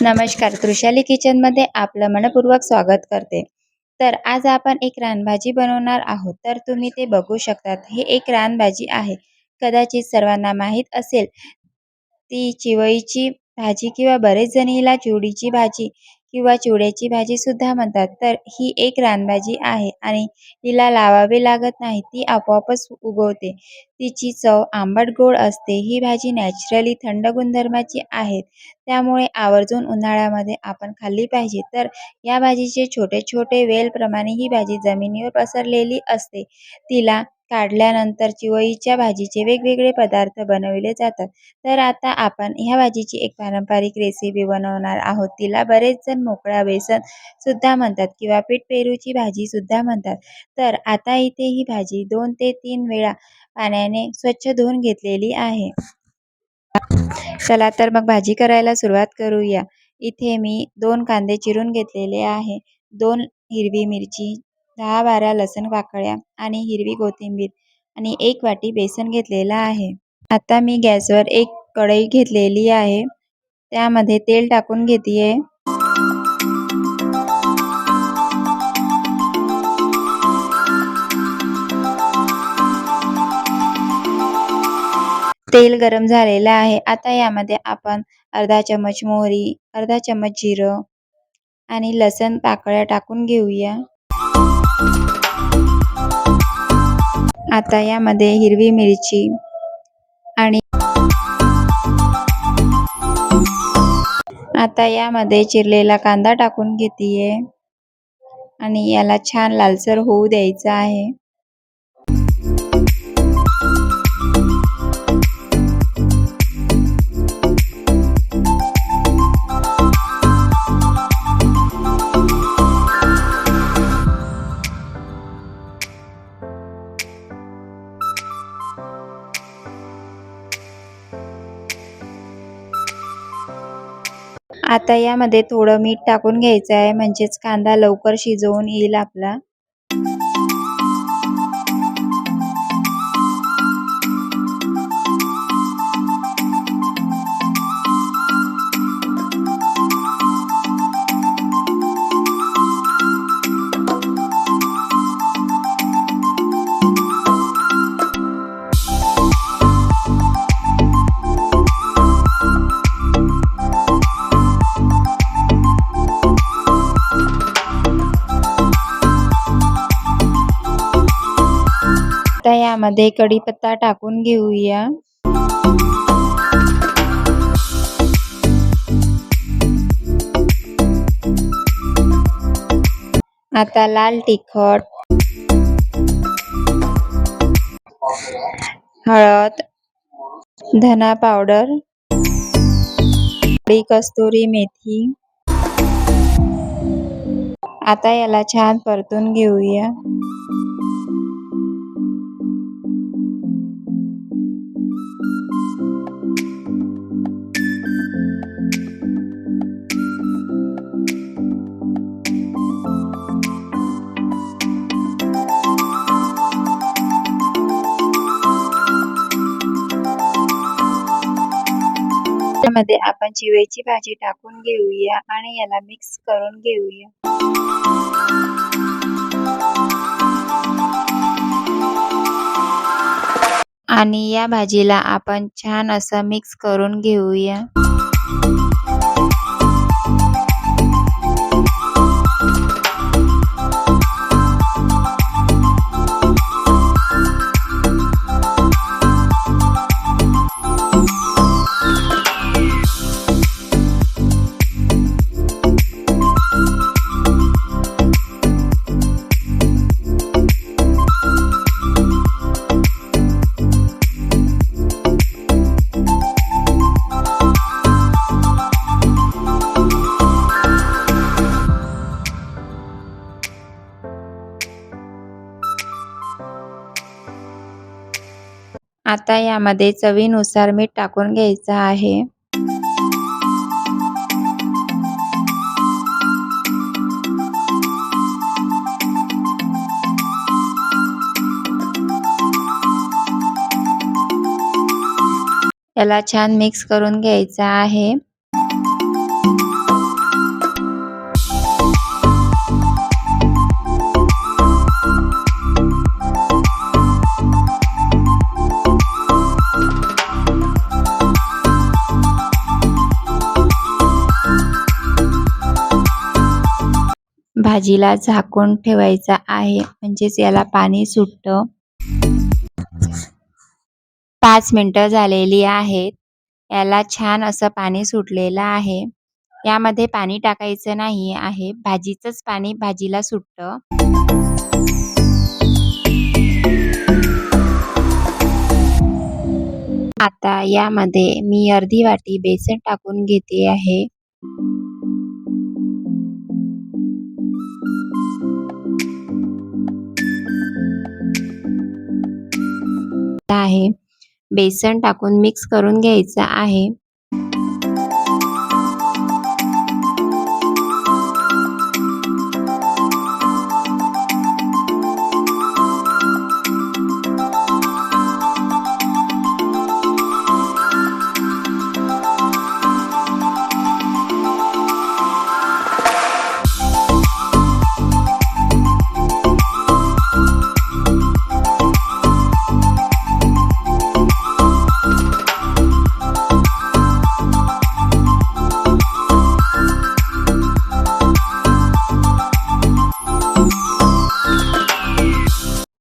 नमस्कार, त्रिशाली किचनमध्ये आपलं मनपूर्वक स्वागत करते. तर आज आपण एक रानभाजी बनवणार आहोत. तर तुम्ही ते बघू शकतात. हे एक रानभाजी आहे. कदाचित सर्वांना माहीत असेल ती चिवईची भाजी किंवा बरेच जण हिला चिवडीची भाजी किंवा चिवड्याची भाजी सुद्धा म्हणतात. तर ही एक रानभाजी आहे आणि हिला लावावे लागत नाही. ती आपोआपच उगवते. तिची चव आंबट गोड असते. ही भाजी नॅचरली थंड गुणधर्माची आहे. त्यामुळे आवर्जून उन्हाळ्यामध्ये आपण खाल्ली पाहिजे. तर या भाजीचे छोटे छोटे वेलप्रमाणे ही भाजी जमिनीवर पसरलेली असते. तिला काढल्यानंतर चिवईच्या भाजीचे वेगवेगळे पदार्थ बनवले जातात. तर आता आपण ह्या भाजीची एक पारंपरिक रेसिपी बनवणार आहोत. तिला बरेच जण मोकळा बेसन सुद्धा म्हणतात किंवा पीठ पेरूची भाजी सुद्धा म्हणतात. तर आता इथे ही भाजी 2 ते 3 वेळा पाण्याने स्वच्छ धुवून घेतलेली आहे. चला तर मग भाजी करायला सुरुवात करूया. इथे मी 2 कांदे चिरून घेतलेले आहे, 2 हिरवी मिरची, 10-12 लसूण पाकळ्या आणि हिरवी कोथिंबीर आणि 1 वाटी बेसन घेतलेला आहे. आता मी गॅसवर एक कढई घेतलेली आहे. त्यामध्ये तेल टाकून घेते. तेल गरम झालेलं आहे. आता यामध्ये आपण अर्धा चमच मोहरी, अर्धा चमच जिरं आणि लसूण पाकळ्या टाकून घेऊया. आता यामध्ये हिरवी मिरची आणि आता यामध्ये चिरलेला कांदा टाकून घेते आणि याला छान लालसर होऊ द्यायचं आहे. आता यामध्ये थोडं मीठ टाकून घ्यायचं आहे, म्हणजेच कांदा लवकर शिजवून येईल आपला. आता यामध्ये कढीपत्ता टाकून घेऊया. आता लाल तिखट, हळद, धना पावडर, कस्तुरी मेथी. आता याला छान परतून घेऊया. त्यामध्ये आपण चिवईची भाजी टाकून घेऊया आणि याला मिक्स करून घेऊया. आणि या भाजीला आपण छान असं मिक्स करून घेऊया. आता यामध्ये चवीनुसार मीठ टाकून घ्यायचं आहे. याला छान मिक्स करून घ्यायचं आहे. भाजीला झाकून ठेवायचा आहे, म्हणजेच याला पाणी सुटतं. 5 मिनिटं झालेली आहेत. याला छान असं पाणी सुटलेलं आहे. यामध्ये पाणी टाकायचं नाही आहे, भाजीचंच पाणी भाजीला सुटतं. आता यामध्ये मी अर्धी वाटी बेसन टाकून घेते आहे. बेसन टाकून मिक्स करून घ्यायचं आहे.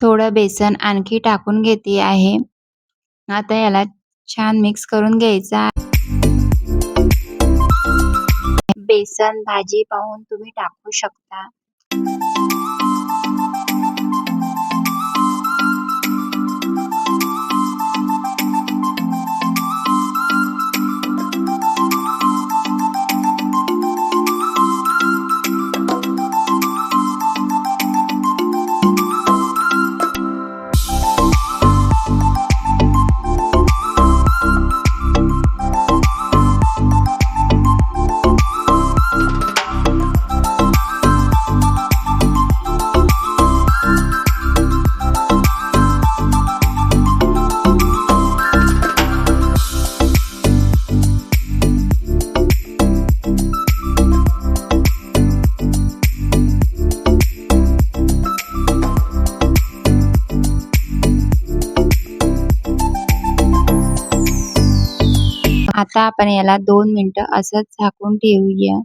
थोडं बेसन आणखी टाकून घेते आहे. आता याला छान मिक्स करून घ्यायचा. बेसन भाजी पाहून तुम्ही टाकू शकता. आता आपण याला 2 मिनिटं असंच झाकून ठेवूया.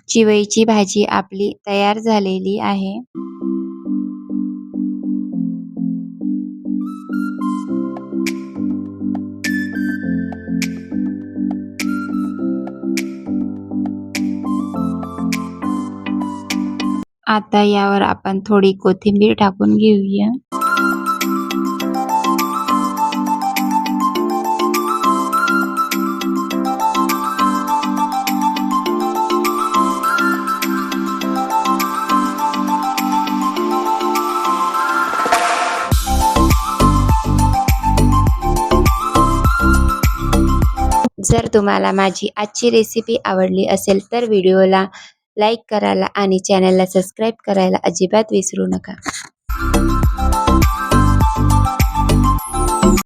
चिवईची भाजी आपली तयार झालेली आहे. आता यावर आपण थोडी कोथिंबीर टाकून घेऊया. जर तुम्हाला माझी आजची रेसिपी आवडली असेल तर व्हिडिओला लाईक करायला आणि चॅनलला सबस्क्राईब करायला अजिबात विसरू नका.